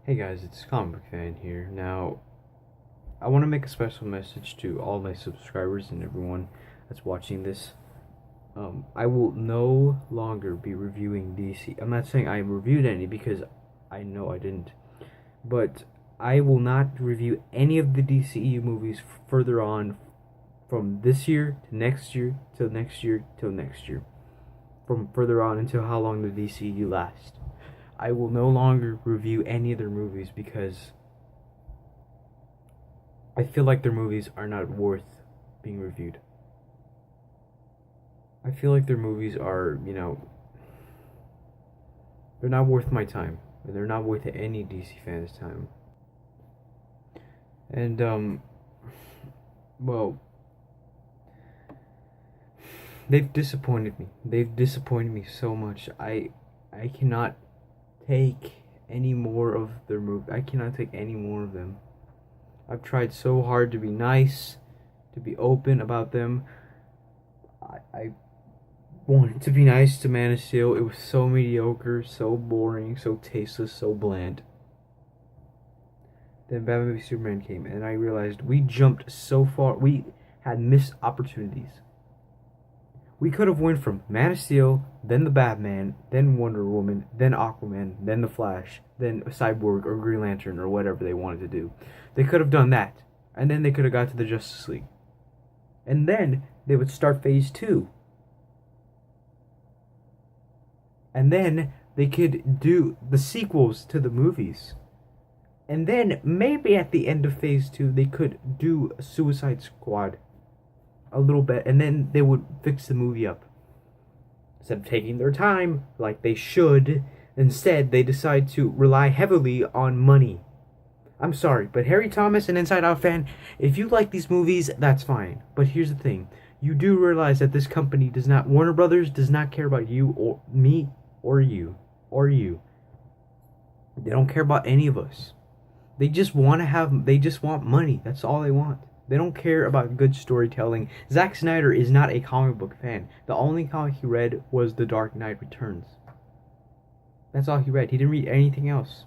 Hey guys, it's Comic Book Fan here. Now, I want to make a special message to all my subscribers and everyone that's watching this. I will no longer be reviewing DC. I'm not saying I reviewed any because I know I didn't, but I will not review any of the DCEU movies further on from this year to next year till next year till next year. From further on until how long the DCEU lasts. I will no longer review any of their movies because I feel like their movies are not worth being reviewed. I feel like their movies are, they're not worth my time. They're not worth any DC fans' time. And, well, they've disappointed me. They've disappointed me so much. I cannot take any more of their movies. I cannot take any more of them. I've tried so hard to be nice, to be open about them. I wanted to be nice to Man of Steel. It was so mediocre, so boring, so tasteless, so bland. Then Batman v Superman came, and I realized we jumped so far. We had missed opportunities. We could have went from Man of Steel, then the Batman, then Wonder Woman, then Aquaman, then the Flash, then Cyborg or Green Lantern or whatever they wanted to do. They could have done that, and then they could have got to the Justice League. And then they would start Phase 2. And then they could do the sequels to the movies. And then maybe at the end of Phase 2 they could do Suicide Squad a little bit, and then they would fix the movie up. Instead of taking their time like they should, instead they decide to rely heavily on money. I'm sorry, but Harry Thomas, an Inside Out fan, if you like these movies, that's fine. But here's the thing. You do realize that this company does not, Warner Brothers does not care about you or me or you or you. They don't care about any of us. They just want money. That's all they want. They don't care about good storytelling. Zack Snyder is not a comic book fan. The only comic he read was The Dark Knight Returns. That's all he read. He didn't read anything else.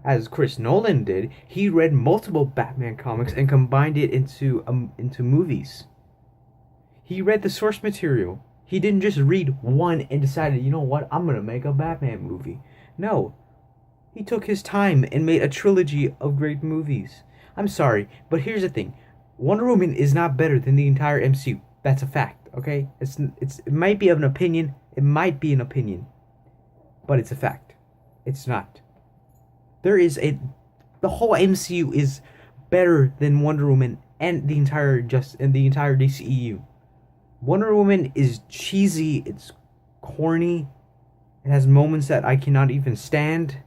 As Chris Nolan did, he read multiple Batman comics and combined it into movies. He read the source material. He didn't just read one and decided, you know what, I'm going to make a Batman movie. No. He took his time and made a trilogy of great movies. I'm sorry, but here's the thing. Wonder Woman is not better than the entire MCU. That's a fact, okay? It might be an opinion. It might be an opinion. But it's a fact. It's not. The whole MCU is better than Wonder Woman and the entire DCEU. Wonder Woman is cheesy, it's corny. It has moments that I cannot even stand.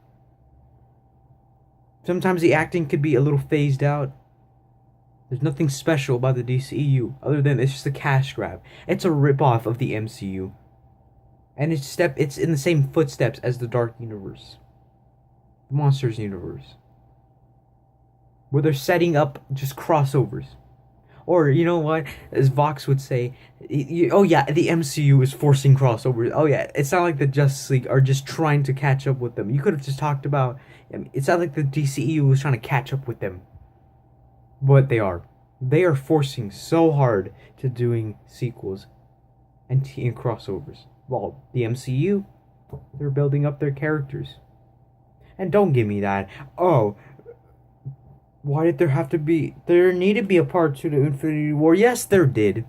Sometimes the acting could be a little phased out. There's nothing special about the DCEU other than it's just a cash grab. It's a ripoff of the MCU. And it's in the same footsteps as the Dark Universe. The Monsters Universe. Where they're setting up just crossovers. Or, you know what, as Vox would say, oh yeah, the MCU is forcing crossovers. Oh yeah, it's not like the Justice League are just trying to catch up with them. You could have just talked about, it's not like the DCEU was trying to catch up with them. But they are. They are forcing so hard to doing sequels and crossovers. While the MCU, they're building up their characters. And don't give me that, oh, why did there need to be a part 2 to Infinity War? Yes, there did.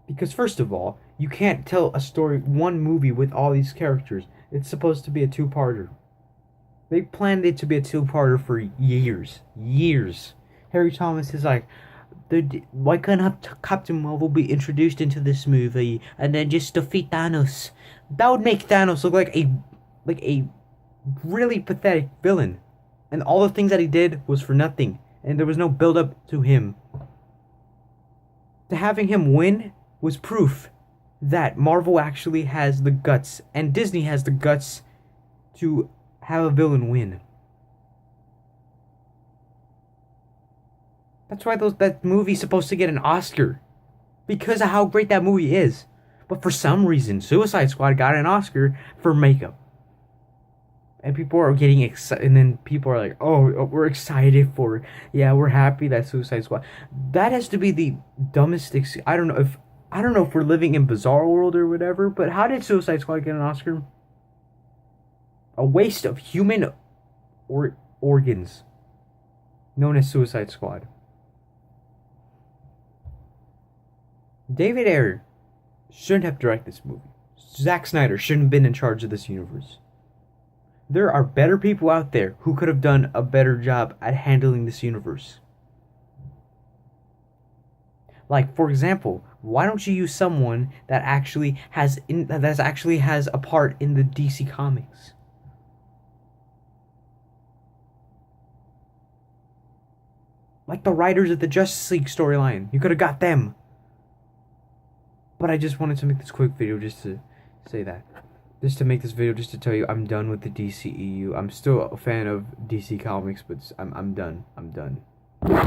Because first of all, you can't tell a story, one movie with all these characters. It's supposed to be a two-parter. They planned it to be a two-parter for years. Years. Harry Thomas is like, why can't Captain Marvel be introduced into this movie and then just defeat Thanos? That would make Thanos look like a really pathetic villain. And all the things that he did was for nothing. And there was no build-up to him. To having him win was proof that Marvel actually has the guts, and Disney has the guts to have a villain win. That's why that movie's supposed to get an Oscar. Because of how great that movie is. But for some reason, Suicide Squad got an Oscar for makeup. And people are getting excited, and then people are like, "Oh, we're excited for, yeah, we're happy that Suicide Squad." That has to be the dumbest. I don't know if we're living in bizarre world or whatever. But how did Suicide Squad get an Oscar? A waste of human organs, known as Suicide Squad. David Ayer shouldn't have directed this movie. Zack Snyder shouldn't have been in charge of this universe. There are better people out there who could have done a better job at handling this universe. Like, for example, why don't you use someone that actually has a part in the DC comics? Like the writers of the Justice League storyline. You could have got them. But I just wanted to make this quick video just to say that. Just to make this video just to tell you I'm done with the DCEU. I'm still a fan of DC Comics, but I'm done. I'm done.